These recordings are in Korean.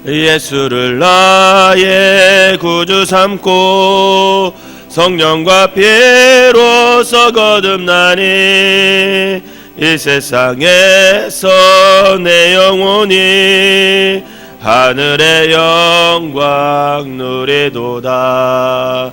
예수를 나의 구주 삼고 성령과 피로써 거듭나니 이 세상에서 내 영혼이 하늘의 영광 누리도다.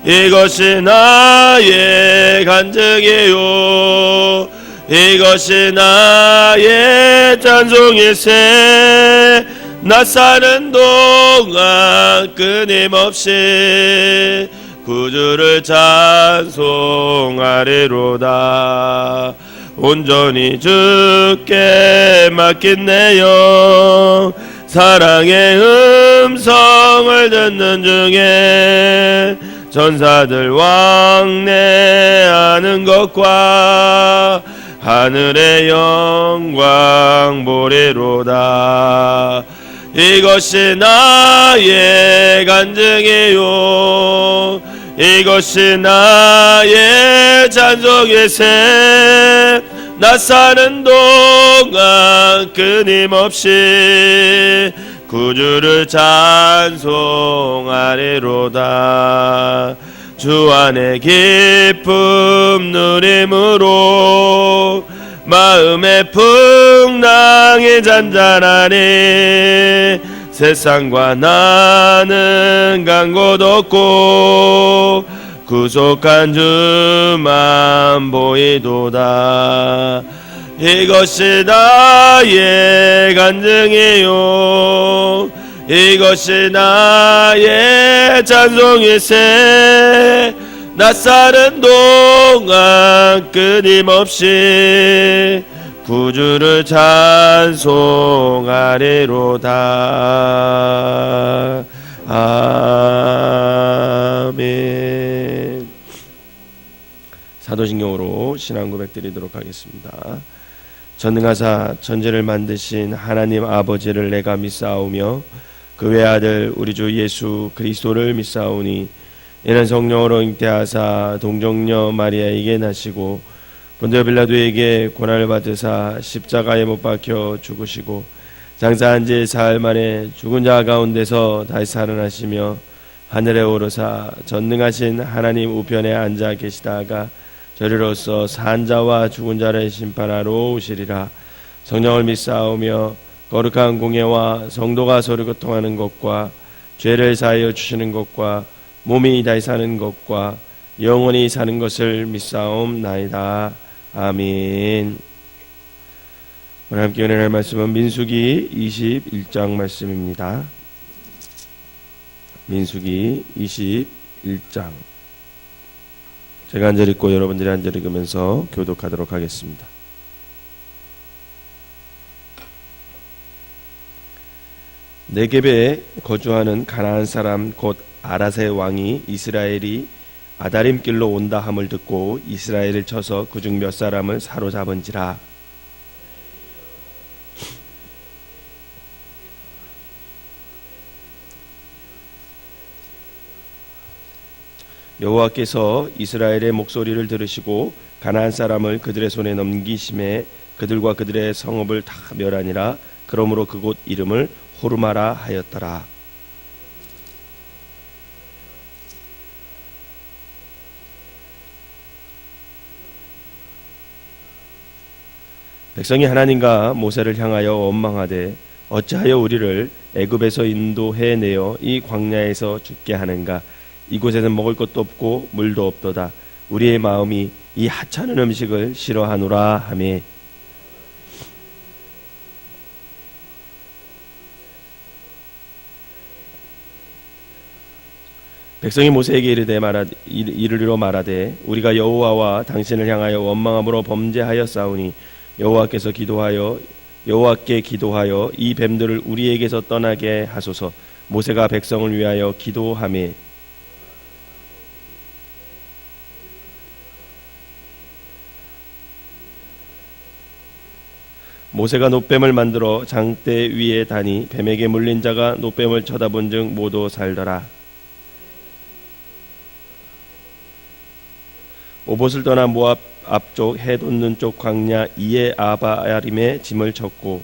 이것이 나의 간증이요 이것이 나의 찬송일세. 나 사는 동안 끊임없이 구주를 찬송하리로다. 온전히 주께 맡긴 내 영 사랑의 음성을 듣는 중에 전사들 왕래하는 것과 하늘의 영광 보리로다. 이것이 나의 간증이요 이것이 나의 찬송일세. 나 사는 동안 끊임없이 구주를 찬송하리로다. 주 안의 기쁨 누림으로 마음의 풍랑이 잔잔하니 세상과 나는 간 곳 없고 구속한 주만 보이도다. 이것이 나의 간증이요 이것이 나의 찬송일세. 나 사는 동안 끊임없이 구주를 찬송하리로다. 아멘. 사도신경으로 신앙 고백 드리도록 하겠습니다. 전능하사 천지를 만드신 하나님 아버지를 내가 믿사오며 그 외아들 우리 주 예수 그리스도를 믿사오니 이는 성령으로 잉태하사 동정녀 마리아에게 나시고 본디오 빌라도에게 고난을 받으사 십자가에 못 박혀 죽으시고 장사한 지 사흘 만에 죽은 자 가운데서 다시 살아나시며 하늘에 오르사 전능하신 하나님 우편에 앉아 계시다가 저리로서 산 자와 죽은 자를 심판하러 오시리라. 성령을 믿사오며 거룩한 공예와 성도가 서로 교통하는 것과 죄를 사하여 주시는 것과 몸이 다시 사는 것과 영원히 사는 것을 믿사옵나이다. 아멘. 오늘 함께 은혜할 말씀은 민수기 21장 말씀입니다. 민수기 21장. 제가 한 절 읽고 여러분들이 한 절 읽으면서 교독하도록 하겠습니다. 네겝에 거주하는 가나안 사람 곧 아라세 왕이 이스라엘이 아다림 길로 온다 함을 듣고 이스라엘을 쳐서 그중 몇 사람을 사로잡은지라. 여호와께서 이스라엘의 목소리를 들으시고 가나안 사람을 그들의 손에 넘기심에 그들과 그들의 성읍을 다 멸하니라. 그러므로 그곳 이름을 호르마라 하였더라. 백성이 하나님과 모세를 향하여 원망하되 어찌하여 우리를 애굽에서 인도해 내어 이 광야에서 죽게 하는가. 이곳에는 먹을 것도 없고 물도 없도다. 우리의 마음이 이 하찮은 음식을 싫어하노라 하매 백성이 모세에게 이르러 말하되 우리가 여호와와 당신을 향하여 원망함으로 범죄하였사오니 여호와께 기도하여 이 뱀들을 우리에게서 떠나게 하소서. 모세가 백성을 위하여 기도하매 모세가 놋뱀을 만들어 장대 위에 다니 뱀에게 물린 자가 놋뱀을 쳐다본즉 모두 살더라. 오봇을 떠나 모압 앞쪽 해 돋는 쪽 광야 이에 아바야림에 짐을 쳤고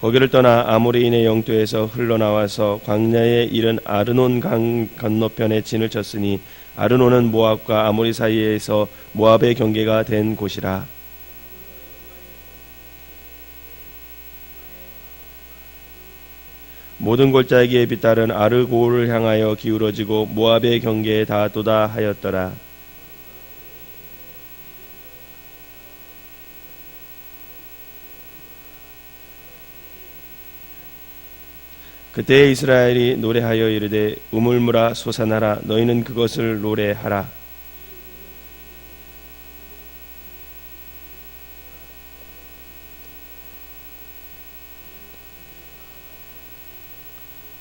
거기를 떠나 아모리인의 영토에서 흘러나와서 광야에 이른 아르논 강 건너편에 진을 쳤으니 아르논은 모압과 아모리 사이에서 모압의 경계가 된 곳이라. 모든 골짜기의 빗달은 아르고를 향하여 기울어지고 모압의 경계에 닿도다 하였더라. 그때 이스라엘이 노래하여 이르되 우물물아 솟아나라 너희는 그것을 노래하라.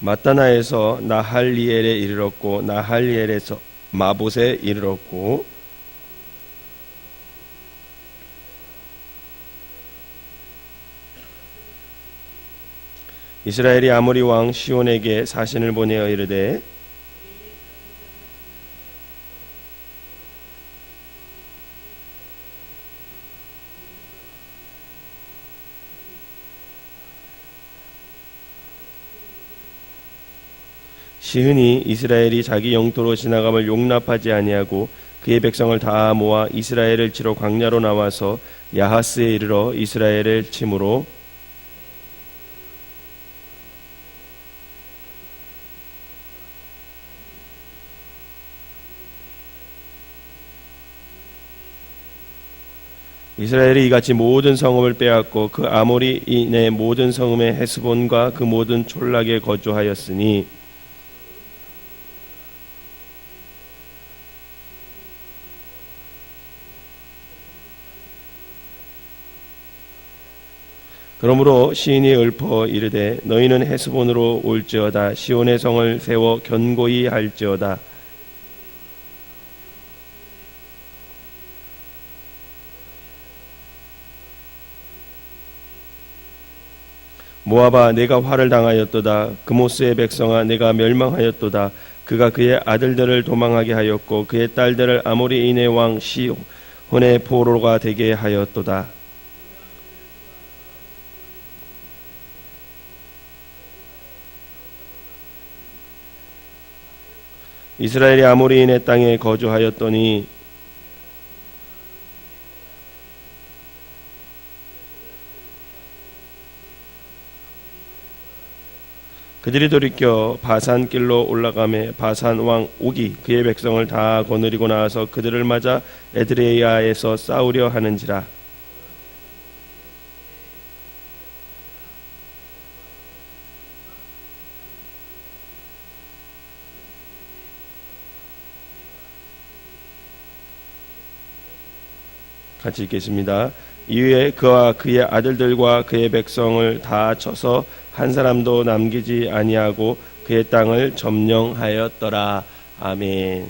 마따나에서 나할리엘에 이르렀고 나할리엘에서 마봇에 이르렀고 이스라엘이 아모리 왕 시온에게 사신을 보내어 이르되 시흔이 이스라엘이 자기 영토로 지나감을 용납하지 아니하고 그의 백성을 다 모아 이스라엘을 치러 광야로 나와서 야하스에 이르러 이스라엘을 치므로 이스라엘이 이같이 모든 성읍을 빼앗고 그 아모리인의 모든 성읍의 헤스본과 그 모든 촌락에 거주하였으니 그러므로 시인이 읊어 이르되 너희는 헤스본으로 올지어다 시온의 성을 세워 견고히 할지어다. 모압아 내가 화를 당하였도다. 그모스의 백성아 내가 멸망하였도다. 그가 그의 아들들을 도망하게 하였고 그의 딸들을 아모리인의 왕 시혼의 포로가 되게 하였도다. 이스라엘이 아모리인의 땅에 거주하였더니 그들이 돌이켜 바산 길로 올라가매 바산 왕 옥이 그의 백성을 다 거느리고 나와서 그들을 맞아 에드레이아에서 싸우려 하는지라. 같이 읽겠습니다. 이후에 그와 그의 아들들과 그의 백성을 다 쳐서 한 사람도 남기지 아니하고 그의 땅을 점령하였더라. 아멘.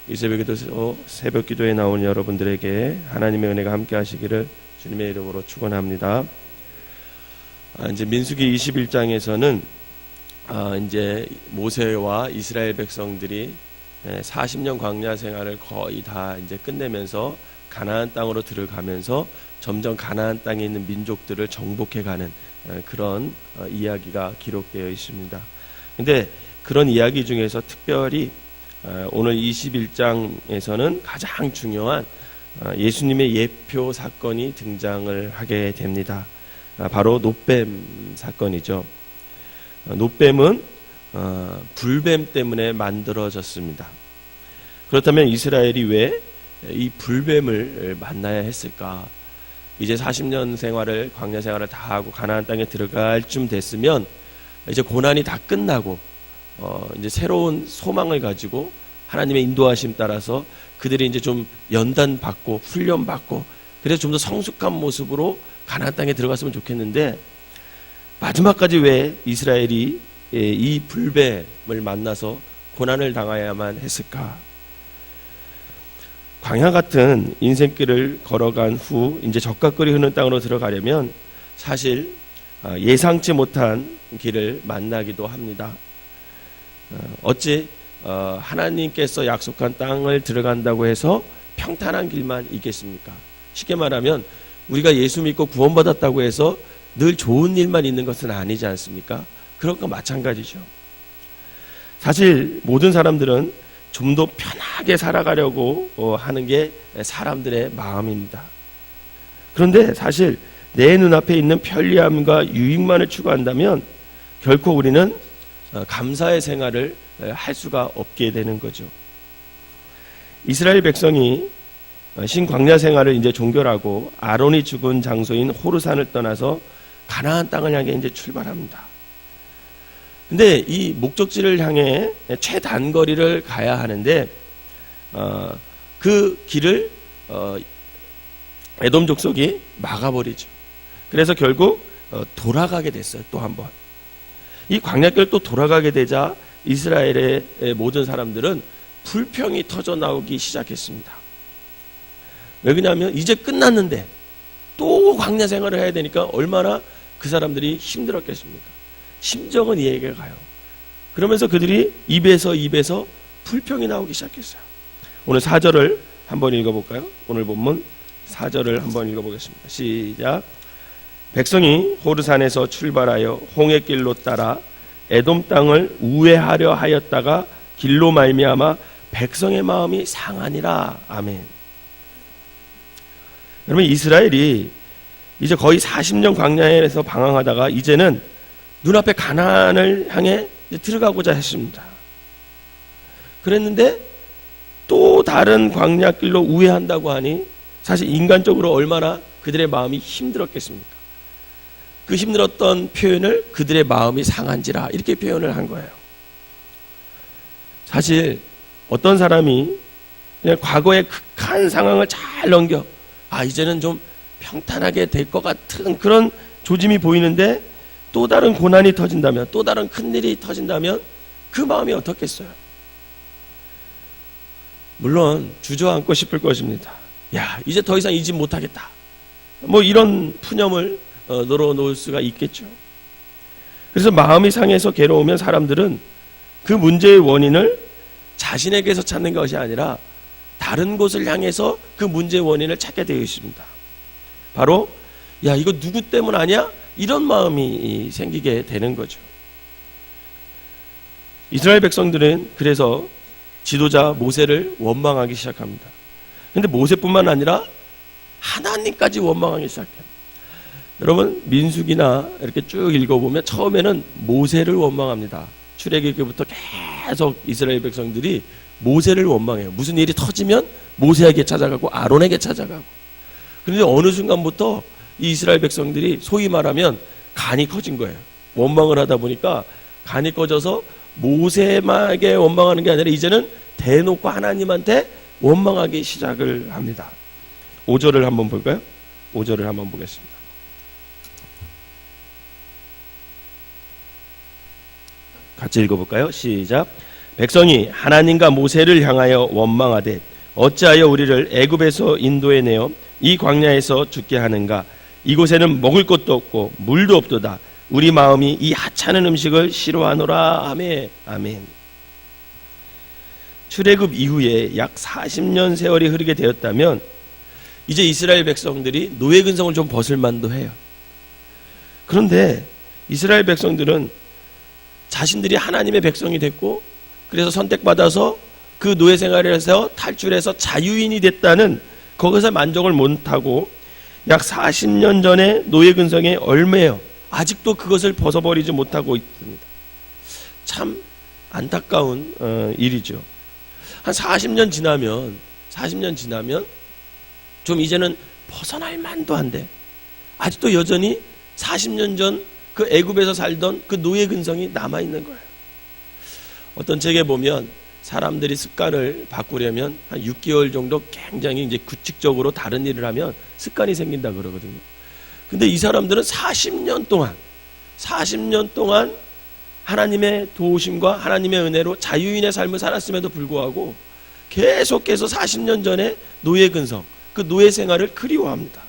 이 새벽에도 새벽 기도에 나온 여러분들에게 하나님의 은혜가 함께 하시기를 주님의 이름으로 축원합니다. 이제 민수기 21장에서는 이제 모세와 이스라엘 백성들이 40년 광야 생활을 거의 다 이제 끝내면서 가나안 땅으로 들어가면서 점점 가나안 땅에 있는 민족들을 정복해가는 그런 이야기가 기록되어 있습니다. 근데 그런 이야기 중에서 특별히 오늘 21장에서는 가장 중요한 예수님의 예표 사건이 등장을 하게 됩니다. 바로 노뱀 사건이죠. 노뱀은 불뱀 때문에 만들어졌습니다. 그렇다면 이스라엘이 왜 이 불뱀을 만나야 했을까? 이제 40년 생활을 광야 생활을 다 하고 가나안 땅에 들어갈 쯤 됐으면 이제 고난이 다 끝나고 이제 새로운 소망을 가지고 하나님의 인도하심 따라서 그들이 이제 좀 연단 받고 훈련 받고 그래서 좀 더 성숙한 모습으로 가나안 땅에 들어갔으면 좋겠는데 마지막까지 왜 이스라엘이 이 불뱀을 만나서 고난을 당해야만 했을까? 광야 같은 인생길을 걸어간 후 이제 적과 꿀이 흐르는 땅으로 들어가려면 사실 예상치 못한 길을 만나기도 합니다. 어찌 하나님께서 약속한 땅을 들어간다고 해서 평탄한 길만 있겠습니까? 쉽게 말하면 우리가 예수 믿고 구원받았다고 해서 늘 좋은 일만 있는 것은 아니지 않습니까? 그런 거 마찬가지죠. 사실 모든 사람들은 좀 더 편하게 살아가려고 하는 게 사람들의 마음입니다. 그런데 사실 내 눈앞에 있는 편리함과 유익만을 추구한다면 결코 우리는 감사의 생활을 할 수가 없게 되는 거죠. 이스라엘 백성이 신광야 생활을 이제 종결하고 아론이 죽은 장소인 호르산을 떠나서 가나안 땅을 향해 이제 출발합니다. 근데 이 목적지를 향해 최단거리를 가야 하는데 그 길을 에돔 족속이 막아버리죠. 그래서 결국 돌아가게 됐어요. 또 한 번. 이 광야길 또 돌아가게 되자 이스라엘의 모든 사람들은 불평이 터져 나오기 시작했습니다. 왜 그러냐면 이제 끝났는데 또 광야 생활을 해야 되니까 얼마나 그 사람들이 힘들었겠습니까? 심정은 이해가 가요. 그러면서 그들이 입에서 불평이 나오기 시작했어요. 오늘 4절을 한번 읽어볼까요? 오늘 본문 4절을 한번 읽어보겠습니다. 시작. 백성이 호르산에서 출발하여 홍해길로 따라 에돔 땅을 우회하려 하였다가 길로 말미암아 백성의 마음이 상하니라. 아멘. 여러분, 이스라엘이 이제 거의 40년 광야에서 방황하다가 이제는 눈앞에 가나안을 향해 들어가고자 했습니다. 그랬는데 또 다른 광야길로 우회한다고 하니 사실 인간적으로 얼마나 그들의 마음이 힘들었겠습니까? 그 힘들었던 표현을 그들의 마음이 상한지라 이렇게 표현을 한 거예요. 사실 어떤 사람이 그냥 과거의 극한 상황을 잘 넘겨 이제는 좀 평탄하게 될 것 같은 그런 조짐이 보이는데 또 다른 고난이 터진다면, 또 다른 큰일이 터진다면 그 마음이 어떻겠어요? 물론 주저앉고 싶을 것입니다. 이제 더 이상 이 집 못하겠다. 이런 푸념을 늘어놓을 수가 있겠죠. 그래서 마음이 상해서 괴로우면 사람들은 그 문제의 원인을 자신에게서 찾는 것이 아니라 다른 곳을 향해서 그 문제의 원인을 찾게 되어 있습니다. 바로 이거 누구 때문 아니야? 이런 마음이 생기게 되는 거죠. 이스라엘 백성들은 그래서 지도자 모세를 원망하기 시작합니다. 그런데 모세뿐만 아니라 하나님까지 원망하기 시작해요. 여러분, 민수기나 이렇게 쭉 읽어보면 처음에는 모세를 원망합니다. 출애굽기부터 계속 이스라엘 백성들이 모세를 원망해요. 무슨 일이 터지면 모세에게 찾아가고 아론에게 찾아가고. 그런데 어느 순간부터 이 이스라엘 백성들이 소위 말하면 간이 커진 거예요. 원망을 하다 보니까 간이 커져서 모세에게 원망하는 게 아니라 이제는 대놓고 하나님한테 원망하기 시작을 합니다. 5절을 한번 볼까요? 5절을 한번 보겠습니다. 같이 읽어볼까요? 시작. 백성이 하나님과 모세를 향하여 원망하되 어찌하여 우리를 애굽에서 인도해 내어 이 광야에서 죽게 하는가? 이곳에는 먹을 것도 없고 물도 없도다. 우리 마음이 이 하찮은 음식을 싫어하노라. 아멘. 아멘. 출애굽 이후에 약 40년 세월이 흐르게 되었다면 이제 이스라엘 백성들이 노예 근성을 좀 벗을 만도 해요. 그런데 이스라엘 백성들은 자신들이 하나님의 백성이 됐고 그래서 선택받아서 그 노예 생활에서 탈출해서 자유인이 됐다는 거기서 만족을 못하고 약 40년 전에 노예 근성에 얽매여 아직도 그것을 벗어버리지 못하고 있습니다. 참 안타까운 일이죠. 한 40년 지나면 좀 이제는 벗어날 만도 한데 아직도 여전히 40년 전 그 애굽에서 살던 그 노예 근성이 남아있는 거예요. 어떤 책에 보면 사람들이 습관을 바꾸려면 한 6개월 정도 굉장히 이제 규칙적으로 다른 일을 하면 습관이 생긴다 그러거든요. 근데 이 사람들은 40년 동안 하나님의 도우심과 하나님의 은혜로 자유인의 삶을 살았음에도 불구하고 계속해서 40년 전에 노예 근성, 그 노예 생활을 그리워합니다.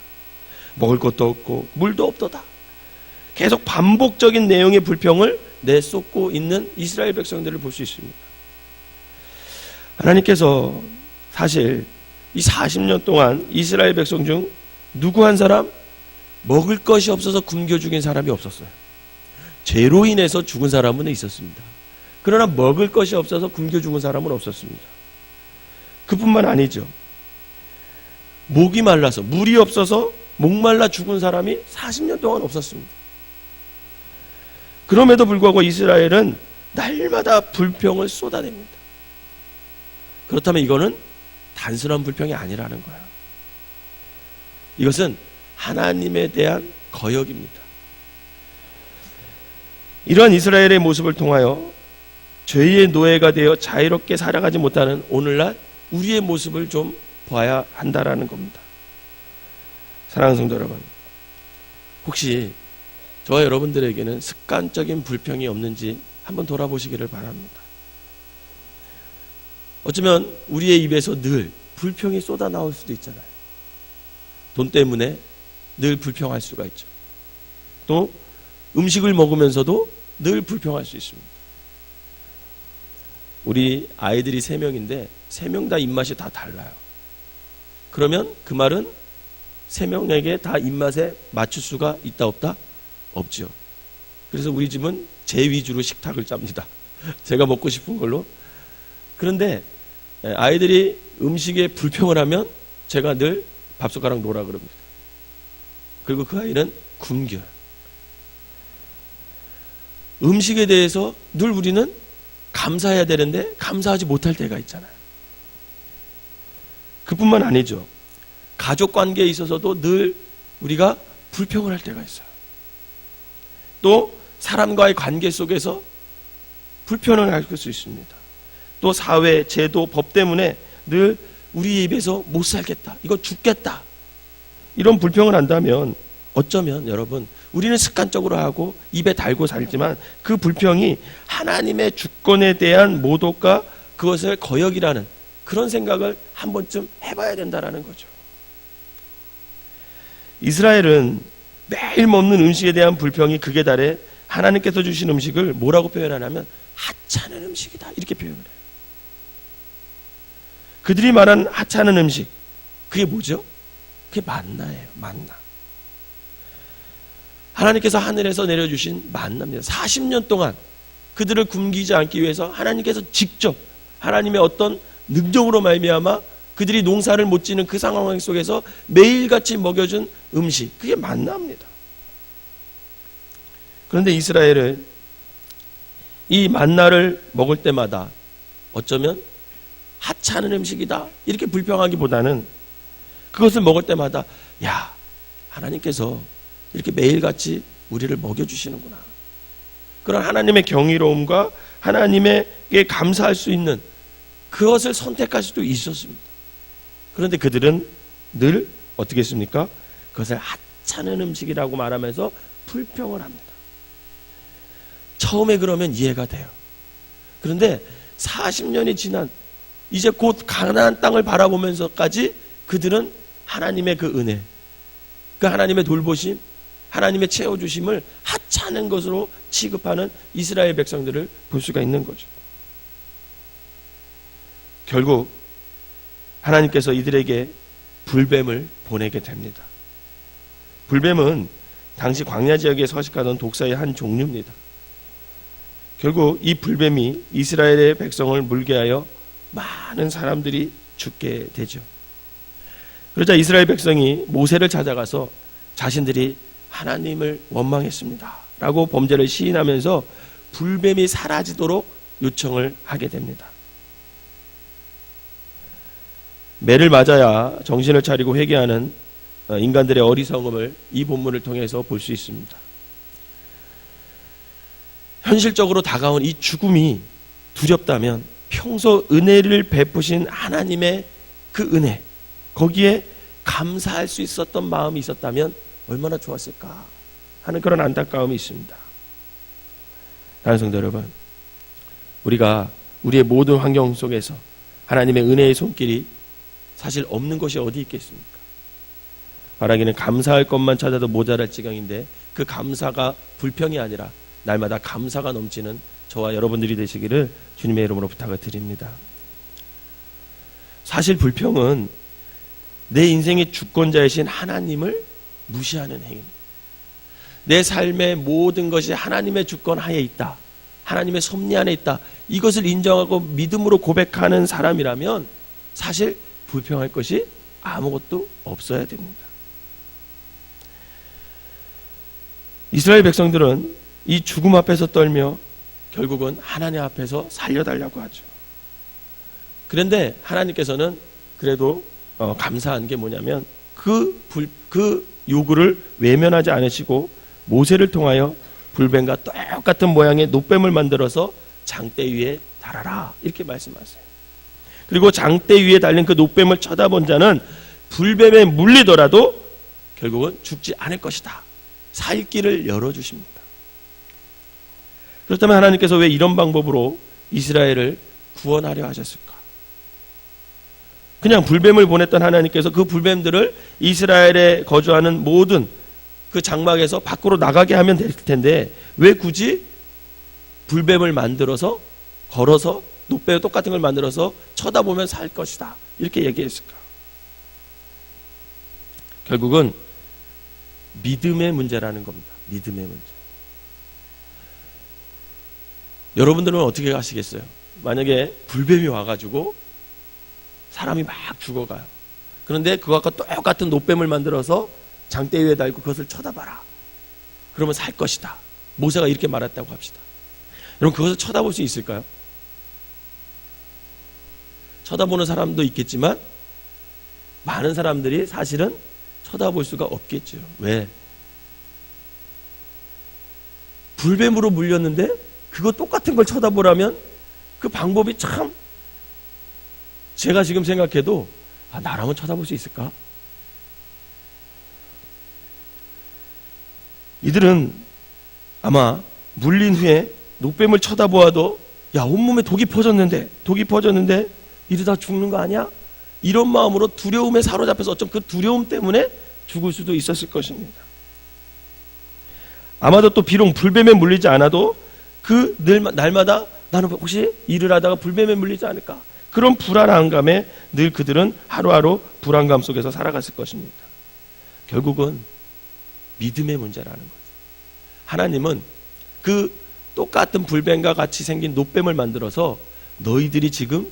먹을 것도 없고 물도 없도다. 계속 반복적인 내용의 불평을 내쏟고 있는 이스라엘 백성들을 볼 수 있습니다. 하나님께서 사실 이 40년 동안 이스라엘 백성 중 누구 한 사람 먹을 것이 없어서 굶겨 죽인 사람이 없었어요. 죄로 인해서 죽은 사람은 있었습니다. 그러나 먹을 것이 없어서 굶겨 죽은 사람은 없었습니다. 그뿐만 아니죠. 목이 말라서, 물이 없어서 목말라 죽은 사람이 40년 동안 없었습니다. 그럼에도 불구하고 이스라엘은 날마다 불평을 쏟아냅니다. 그렇다면 이거는 단순한 불평이 아니라는 거예요. 이것은 하나님에 대한 거역입니다. 이러한 이스라엘의 모습을 통하여 죄의 노예가 되어 자유롭게 살아가지 못하는 오늘날 우리의 모습을 좀 봐야 한다라는 겁니다. 사랑하는 성도 여러분, 혹시 저와 여러분들에게는 습관적인 불평이 없는지 한번 돌아보시기를 바랍니다. 어쩌면 우리의 입에서 늘 불평이 쏟아 나올 수도 있잖아요. 돈 때문에 늘 불평할 수가 있죠. 또 음식을 먹으면서도 늘 불평할 수 있습니다. 우리 아이들이 3명인데 3명 다 입맛이 다 달라요. 그러면 그 말은 3명에게 다 입맛에 맞출 수가 있다 없다? 없죠. 그래서 우리 집은 제 위주로 식탁을 짭니다. 제가 먹고 싶은 걸로. 그런데 아이들이 음식에 불평을 하면 제가 늘 밥숟가락 놓으라 그럽니다. 그리고 그 아이는 굶겨요. 음식에 대해서 늘 우리는 감사해야 되는데 감사하지 못할 때가 있잖아요. 그뿐만 아니죠. 가족 관계에 있어서도 늘 우리가 불평을 할 때가 있어요. 또 사람과의 관계 속에서 불평을 할 수 있습니다. 또 사회, 제도, 법 때문에 늘 우리 입에서 못 살겠다, 이거 죽겠다, 이런 불평을 한다면 어쩌면 여러분, 우리는 습관적으로 하고 입에 달고 살지만 그 불평이 하나님의 주권에 대한 모독과 그것을 거역이라는 그런 생각을 한 번쯤 해봐야 된다라는 거죠. 이스라엘은 매일 먹는 음식에 대한 불평이 극에 달해 하나님께서 주신 음식을 뭐라고 표현하냐면 하찮은 음식이다, 이렇게 표현을 해요. 그들이 말한 하찮은 음식, 그게 뭐죠? 그게 만나예요. 만나. 하나님께서 하늘에서 내려주신 만나입니다. 40년 동안 그들을 굶기지 않기 위해서 하나님께서 직접 하나님의 어떤 능력으로 말미암아 그들이 농사를 못 지는 그 상황 속에서 매일같이 먹여준 음식, 그게 만나입니다. 그런데 이스라엘은 이 만나를 먹을 때마다 어쩌면 하찮은 음식이다, 이렇게 불평하기보다는 그것을 먹을 때마다 야, 하나님께서 이렇게 매일같이 우리를 먹여주시는구나, 그런 하나님의 경이로움과 하나님에게 감사할 수 있는 그것을 선택할 수도 있었습니다. 그런데 그들은 늘 어떻게 했습니까? 그것을 하찮은 음식이라고 말하면서 불평을 합니다. 처음에 그러면 이해가 돼요. 그런데 40년이 지난 이제 곧 가나안 땅을 바라보면서까지 그들은 하나님의 그 은혜, 그 하나님의 돌보심, 하나님의 채워주심을 하찮은 것으로 취급하는 이스라엘 백성들을 볼 수가 있는 거죠. 결국 하나님께서 이들에게 불뱀을 보내게 됩니다. 불뱀은 당시 광야 지역에 서식하던 독사의 한 종류입니다. 결국 이 불뱀이 이스라엘의 백성을 물게 하여 많은 사람들이 죽게 되죠. 그러자 이스라엘 백성이 모세를 찾아가서 자신들이 하나님을 원망했습니다 라고 범죄를 시인하면서 불뱀이 사라지도록 요청을 하게 됩니다. 매를 맞아야 정신을 차리고 회개하는 인간들의 어리석음을 이 본문을 통해서 볼 수 있습니다. 현실적으로 다가온 이 죽음이 두렵다면 평소 은혜를 베푸신 하나님의 그 은혜, 거기에 감사할 수 있었던 마음이 있었다면 얼마나 좋았을까 하는 그런 안타까움이 있습니다. 다른 성도 여러분, 우리가 우리의 모든 환경 속에서 하나님의 은혜의 손길이 사실 없는 것이 어디 있겠습니까? 바라기는 감사할 것만 찾아도 모자랄 지경인데 그 감사가 불평이 아니라 날마다 감사가 넘치는 저와 여러분들이 되시기를 주님의 이름으로 부탁을 드립니다. 사실 불평은 내 인생의 주권자이신 하나님을 무시하는 행위입니다. 내 삶의 모든 것이 하나님의 주권 하에 있다, 하나님의 섭리 안에 있다, 이것을 인정하고 믿음으로 고백하는 사람이라면 사실 불평할 것이 아무것도 없어야 됩니다. 이스라엘 백성들은 이 죽음 앞에서 떨며 결국은 하나님 앞에서 살려달라고 하죠. 그런데 하나님께서는 그래도 감사한 게 뭐냐면 그 요구를 외면하지 않으시고 모세를 통하여 불뱀과 똑같은 모양의 놋뱀을 만들어서 장대 위에 달아라, 이렇게 말씀하세요. 그리고 장대 위에 달린 그 놋뱀을 쳐다본 자는 불뱀에 물리더라도 결국은 죽지 않을 것이다, 살 길을 열어주십니다. 그렇다면 하나님께서 왜 이런 방법으로 이스라엘을 구원하려 하셨을까? 그냥 불뱀을 보냈던 하나님께서 그 불뱀들을 이스라엘에 거주하는 모든 그 장막에서 밖으로 나가게 하면 될 텐데 왜 굳이 불뱀을 만들어서 걸어서 놋뱀 똑같은 걸 만들어서 쳐다보면 살 것이다, 이렇게 얘기했을까? 결국은 믿음의 문제라는 겁니다. 믿음의 문제. 여러분들은 어떻게 하시겠어요? 만약에 불뱀이 와가지고 사람이 막 죽어가요. 그런데 그것과 똑같은 놋뱀을 만들어서 장대 위에 달고 그것을 쳐다봐라, 그러면 살 것이다, 모세가 이렇게 말했다고 합시다. 여러분, 그것을 쳐다볼 수 있을까요? 쳐다보는 사람도 있겠지만 많은 사람들이 사실은 쳐다볼 수가 없겠죠. 왜? 불뱀으로 물렸는데 그거 똑같은 걸 쳐다보라면 그 방법이 참, 제가 지금 생각해도 나라면 쳐다볼 수 있을까? 이들은 아마 물린 후에 놋뱀을 쳐다보아도 야, 온몸에 독이 퍼졌는데 이러다 죽는 거 아니야? 이런 마음으로 두려움에 사로잡혀서 어쩜 그 두려움 때문에 죽을 수도 있었을 것입니다. 아마도 또 비록 불뱀에 물리지 않아도 그 날마다 나는 혹시 일을 하다가 불뱀에 물리지 않을까, 그런 불안감에 늘 그들은 하루하루 불안감 속에서 살아갔을 것입니다. 결국은 믿음의 문제라는 거죠. 하나님은 그 똑같은 불뱀과 같이 생긴 놋뱀을 만들어서 너희들이 지금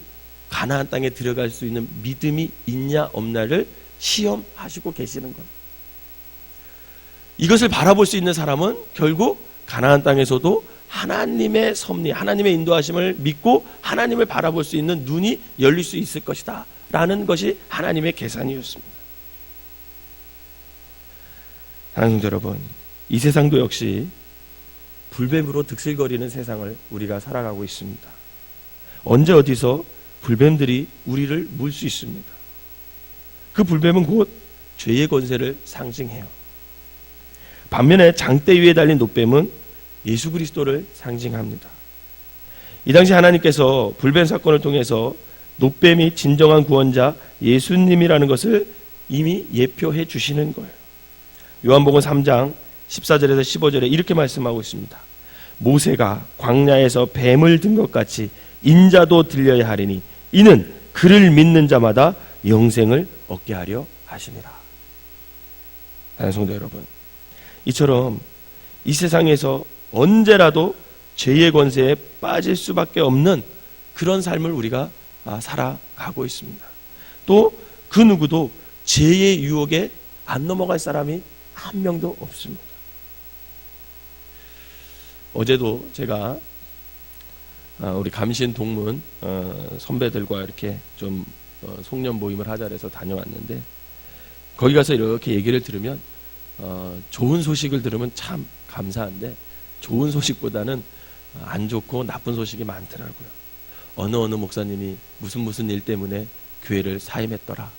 가나안 땅에 들어갈 수 있는 믿음이 있냐 없냐를 시험하시고 계시는 겁니다. 이것을 바라볼 수 있는 사람은 결국 가나안 땅에서도 하나님의 섭리, 하나님의 인도하심을 믿고 하나님을 바라볼 수 있는 눈이 열릴 수 있을 것이다 라는 것이 하나님의 계산이었습니다. 사랑하는 성도 여러분, 이 세상도 역시 불뱀으로 득실거리는 세상을 우리가 살아가고 있습니다. 언제 어디서 불뱀들이 우리를 물 수 있습니다. 그 불뱀은 곧 죄의 권세를 상징해요. 반면에 장대 위에 달린 놋뱀은 예수 그리스도를 상징합니다. 이 당시 하나님께서 불뱀 사건을 통해서 놋뱀이 진정한 구원자 예수님이라는 것을 이미 예표해 주시는 거예요. 요한복음 3장 14절에서 15절에 이렇게 말씀하고 있습니다. 모세가 광야에서 뱀을 든 것 같이 인자도 들려야 하리니 이는 그를 믿는 자마다 영생을 얻게 하려 하심이라. 사랑하는 성도 여러분, 이처럼 이 세상에서 언제라도 죄의 권세에 빠질 수밖에 없는 그런 삶을 우리가 살아가고 있습니다. 또 그 누구도 죄의 유혹에 안 넘어갈 사람이 한 명도 없습니다. 어제도 제가 우리 감신 동문 선배들과 이렇게 좀 송년 모임을 하자 해서 다녀왔는데, 거기 가서 이렇게 얘기를 들으면 좋은 소식을 들으면 참 감사한데 좋은 소식보다는 안 좋고 나쁜 소식이 많더라고요. 어느 목사님이 무슨 일 때문에 교회를 사임했더라,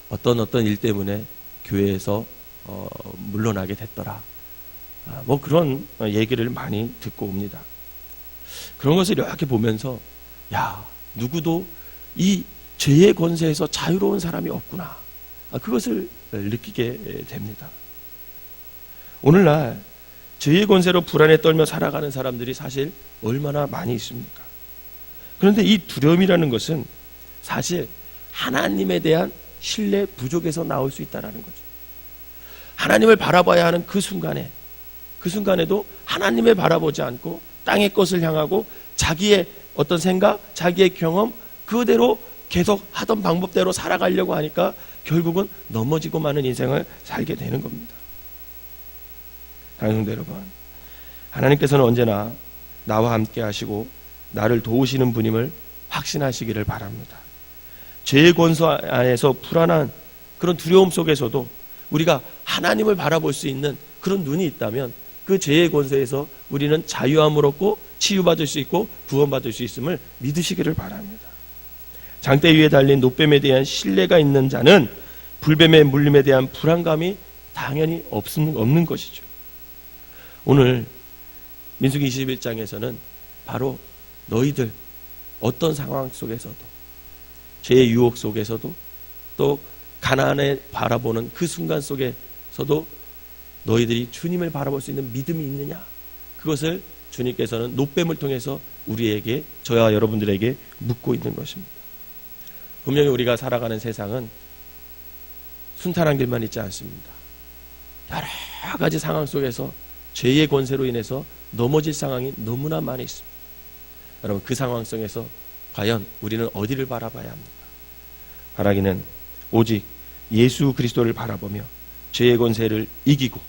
어떤 일 때문에 교회에서 물러나게 됐더라, 뭐 그런 얘기를 많이 듣고 옵니다. 그런 것을 이렇게 보면서 야, 누구도 이 죄의 권세에서 자유로운 사람이 없구나, 그것을 느끼게 됩니다. 오늘날 죄의 권세로 불안에 떨며 살아가는 사람들이 사실 얼마나 많이 있습니까? 그런데 이 두려움이라는 것은 사실 하나님에 대한 신뢰 부족에서 나올 수 있다는 거죠. 하나님을 바라봐야 하는 그 순간에도 하나님을 바라보지 않고 땅의 것을 향하고 자기의 어떤 생각, 자기의 경험 그대로 계속 하던 방법대로 살아가려고 하니까 결국은 넘어지고 마는 인생을 살게 되는 겁니다. 사랑하는 성도 여러분, 하나님께서는 언제나 나와 함께 하시고 나를 도우시는 분임을 확신하시기를 바랍니다. 죄의 권세 안에서 불안한 그런 두려움 속에서도 우리가 하나님을 바라볼 수 있는 그런 눈이 있다면 그 죄의 권세에서 우리는 자유함을 얻고 치유받을 수 있고 구원받을 수 있음을 믿으시기를 바랍니다. 장대 위에 달린 노뱀에 대한 신뢰가 있는 자는 불뱀의 물림에 대한 불안감이 당연히 없는 것이죠. 오늘 민수기 21장에서는 바로 너희들 어떤 상황 속에서도 죄의 유혹 속에서도 또 가나안을 바라보는 그 순간 속에서도 너희들이 주님을 바라볼 수 있는 믿음이 있느냐, 그것을 주님께서는 노뱀을 통해서 우리에게, 저와 여러분들에게 묻고 있는 것입니다. 분명히 우리가 살아가는 세상은 순탄한 길만 있지 않습니다. 여러 가지 상황 속에서 죄의 권세로 인해서 넘어질 상황이 너무나 많이 있습니다. 여러분, 그 상황 속에서 과연 우리는 어디를 바라봐야 합니까? 바라기는 오직 예수 그리스도를 바라보며 죄의 권세를 이기고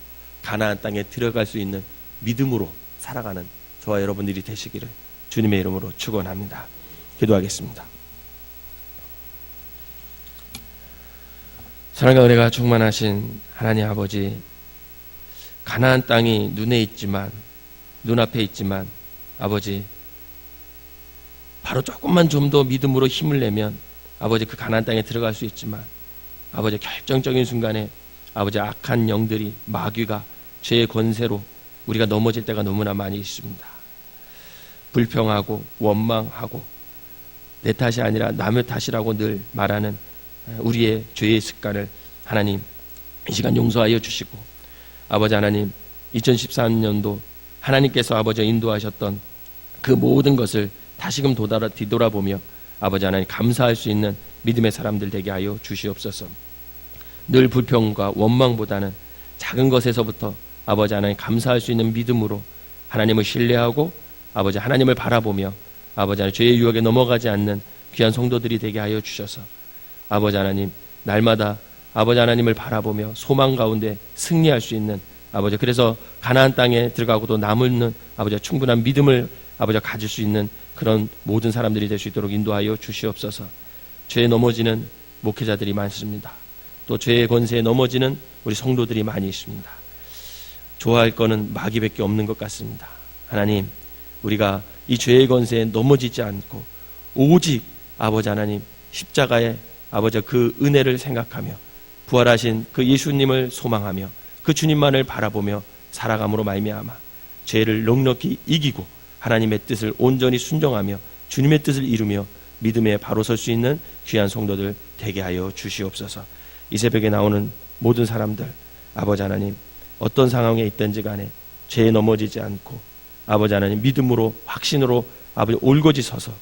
가나안 땅에 들어갈 수 있는 믿음으로 살아가는 저와 여러분들이 되시기를 주님의 이름으로 축원합니다. 기도하겠습니다. 사랑과 은혜가 충만하신 하나님 아버지, 가나안 땅이 눈앞에 있지만 아버지, 바로 조금만 좀 더 믿음으로 힘을 내면 아버지 그 가나안 땅에 들어갈 수 있지만 아버지 결정적인 순간에 아버지 악한 영들이, 마귀가 죄의 권세로 우리가 넘어질 때가 너무나 많이 있습니다. 불평하고 원망하고 내 탓이 아니라 남의 탓이라고 늘 말하는 우리의 죄의 습관을 하나님 이 시간 용서하여 주시고, 아버지 하나님 2013년도 하나님께서 아버지 인도하셨던 그 모든 것을 다시금 뒤돌아보며 아버지 하나님 감사할 수 있는 믿음의 사람들 되게 하여 주시옵소서. 늘 불평과 원망보다는 작은 것에서부터 아버지 하나님 감사할 수 있는 믿음으로 하나님을 신뢰하고 아버지 하나님을 바라보며 아버지 하나님 죄의 유혹에 넘어가지 않는 귀한 성도들이 되게 하여 주셔서 아버지 하나님 날마다 아버지 하나님을 바라보며 소망 가운데 승리할 수 있는 아버지, 그래서 가나안 땅에 들어가고도 남는 아버지 충분한 믿음을 아버지 가질 수 있는 그런 모든 사람들이 될 수 있도록 인도하여 주시옵소서. 죄에 넘어지는 목회자들이 많습니다. 또 죄의 권세에 넘어지는 우리 성도들이 많이 있습니다. 좋아할 거는 마귀밖에 없는 것 같습니다. 하나님, 우리가 이 죄의 권세에 넘어지지 않고 오직 아버지 하나님 십자가의 아버지 그 은혜를 생각하며 부활하신 그 예수님을 소망하며 그 주님만을 바라보며 살아감으로 말미암아 죄를 넉넉히 이기고 하나님의 뜻을 온전히 순종하며 주님의 뜻을 이루며 믿음에 바로 설 수 있는 귀한 성도들 되게 하여 주시옵소서. 이 새벽에 나오는 모든 사람들 아버지 하나님 어떤 상황에 있든지 간에 죄에 넘어지지 않고 아버지 하나님 믿음으로 확신으로 아버지 올곧이 서서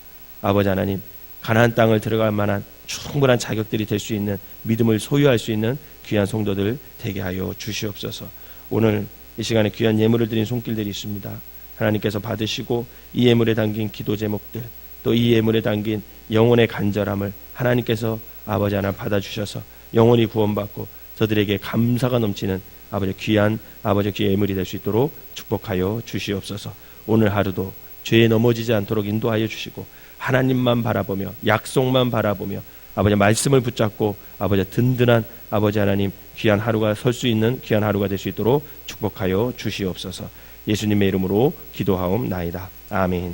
아버지 하나님 가나안 땅을 들어갈 만한 충분한 자격들이 될 수 있는 믿음을 소유할 수 있는 귀한 성도들 되게 하여 주시옵소서. 오늘 이 시간에 귀한 예물을 드린 손길들이 있습니다. 하나님께서 받으시고 이 예물에 담긴 기도 제목들 또 이 예물에 담긴 영혼의 간절함을 하나님께서 아버지 하나 받아주셔서 영혼이 구원받고 저들에게 감사가 넘치는 아버지 귀한 아버지 귀한 예물이 될 수 있도록 축복하여 주시옵소서. 오늘 하루도 죄에 넘어지지 않도록 인도하여 주시고 하나님만 바라보며 약속만 바라보며 아버지 말씀을 붙잡고 아버지 든든한 아버지 하나님 귀한 하루가 설 수 있는 귀한 하루가 될 수 있도록 축복하여 주시옵소서. 예수님의 이름으로 기도하옵나이다. 아멘.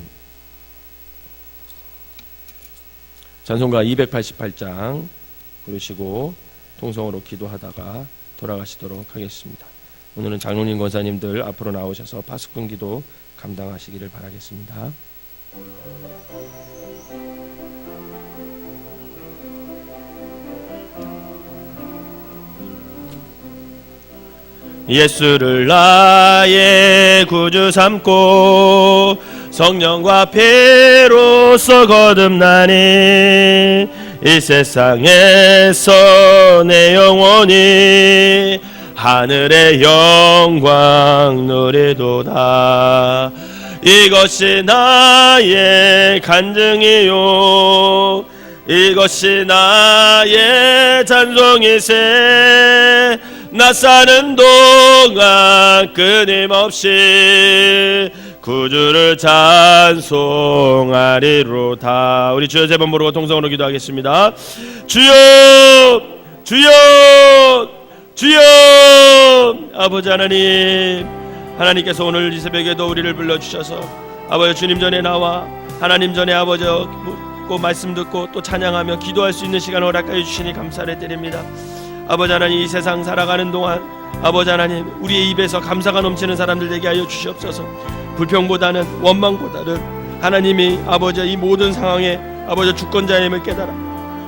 찬송가 288장 부르시고 통성으로 기도하다가 돌아가시도록 하겠습니다. 오늘은 장로님 권사님들 앞으로 나오셔서 파수꾼 기도 감당하시기를 바라겠습니다. 예수를 나의 구주 삼고 성령과 피로써 거듭나니 이 세상에서 내 영혼이 하늘의 영광 누리도다. 이것이 나의 간증이요 이것이 나의 찬송이세. 나 사는 동안 끊임없이 구주를 찬송하리로다. 우리 주여 세 번 부르고 통성으로 기도하겠습니다. 주여 주여 주여. 아버지 하나님, 하나님께서 오늘 이 새벽에도 우리를 불러주셔서 아버지 주님 전에 나와 하나님 전에 아버지 말씀 듣고 또 찬양하며 기도할 수 있는 시간을 허락하여 주시니 감사를 드립니다. 아버지 하나님, 이 세상 살아가는 동안 아버지 하나님, 우리의 입에서 감사가 넘치는 사람들 되게 하여 주시옵소서. 불평보다는 원망보다는 하나님이 아버지 이 모든 상황에 아버지 주권자임을 깨달아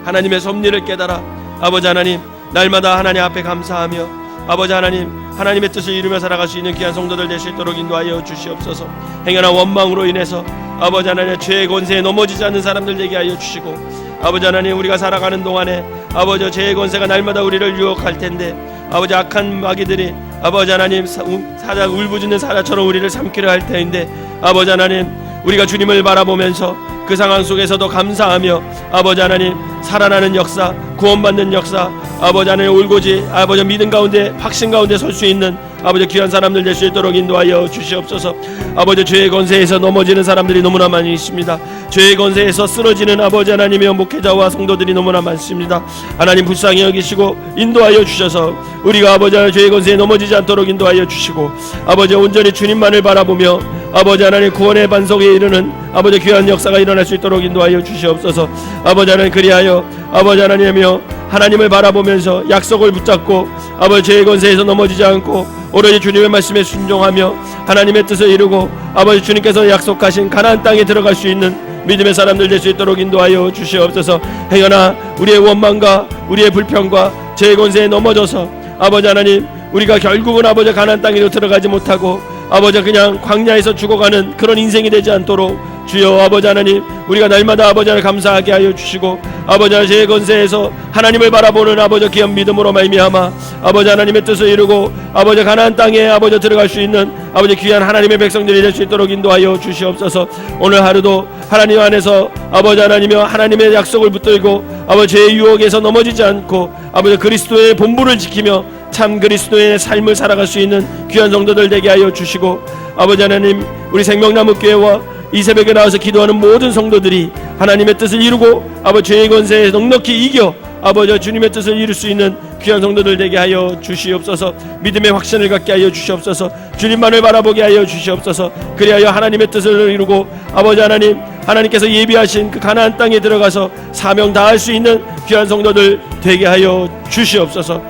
하나님의 섭리를 깨달아 아버지 하나님 날마다 하나님 앞에 감사하며 아버지 하나님 하나님의 뜻을 이루며 살아갈 수 있는 귀한 성도들 될 수 있도록 인도하여 주시옵소서. 행여나 원망으로 인해서 아버지 하나님 죄의 권세에 넘어지지 않는 사람들 되게 하여 주시고 아버지 하나님, 우리가 살아가는 동안에 아버지 죄의 권세가 날마다 우리를 유혹할 텐데 아버지 악한 마귀들이 아버지 하나님 사자 울부짖는 사자처럼 우리를 삼키려 할 텐데 아버지 하나님, 우리가 주님을 바라보면서 그 상황 속에서도 감사하며 아버지 하나님 살아나는 역사, 구원받는 역사, 아버지 하나님 울고지 아버지 믿음 가운데 확신 가운데 설 수 있는 아버지 귀한 사람들 될 수 있도록 인도하여 주시옵소서. 아버지 죄의 권세에서 넘어지는 사람들이 너무나 많이 있습니다. 죄의 권세에서 쓰러지는 아버지 하나님의 목회자와 성도들이 너무나 많습니다. 하나님 불쌍히 여기시고 인도하여 주셔서 우리가 아버지 하나님 죄의 권세에 넘어지지 않도록 인도하여 주시고 아버지 온전히 주님만을 바라보며 아버지 하나님 구원의 반석에 이르는 아버지 귀한 역사가 일어날 수 있도록 인도하여 주시옵소서. 아버지 하나님 그리하여 아버지 하나님이여 하나님을 바라보면서 약속을 붙잡고 아버지 죄의 권세에서 넘어지지 않고 오로지 주님의 말씀에 순종하며 하나님의 뜻을 이루고 아버지 주님께서 약속하신 가나안 땅에 들어갈 수 있는 믿음의 사람들 될 수 있도록 인도하여 주시옵소서. 행여나 우리의 원망과 우리의 불평과 죄의 권세에 넘어져서 아버지 하나님 우리가 결국은 아버지 가나안 땅에도 들어가지 못하고 아버지 그냥 광야에서 죽어가는 그런 인생이 되지 않도록 주여 아버지 하나님 우리가 날마다 아버지 하나님 감사하게 하여 주시고 아버지 하나님 죄의 권세에서 하나님을 바라보는 아버지 귀한 믿음으로 말미암아 아버지 하나님의 뜻을 이루고 아버지 가나안 땅에 아버지 들어갈 수 있는 아버지 귀한 하나님의 백성들이 될 수 있도록 인도하여 주시옵소서. 오늘 하루도 하나님 안에서 아버지 하나님이여 하나님의 약속을 붙들고 아버지 죄의 유혹에서 넘어지지 않고 아버지 그리스도의 본분을 지키며 참 그리스도의 삶을 살아갈 수 있는 귀한 성도들 되게 하여 주시고 아버지 하나님 우리 생명나무 교회와 이 새벽에 나와서 기도하는 모든 성도들이 하나님의 뜻을 이루고 아버지 죄의 권세에 넉넉히 이겨 아버지 주님의 뜻을 이룰 수 있는 귀한 성도들 되게 하여 주시옵소서. 믿음의 확신을 갖게 하여 주시옵소서. 주님만을 바라보게 하여 주시옵소서. 그리하여 하나님의 뜻을 이루고 아버지 하나님 하나님께서 예비하신 그 가나안 땅에 들어가서 사명 다할 수 있는 귀한 성도들 되게 하여 주시옵소서.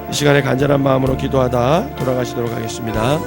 이 시간에 간절한 마음으로 기도하다 돌아가시도록 하겠습니다.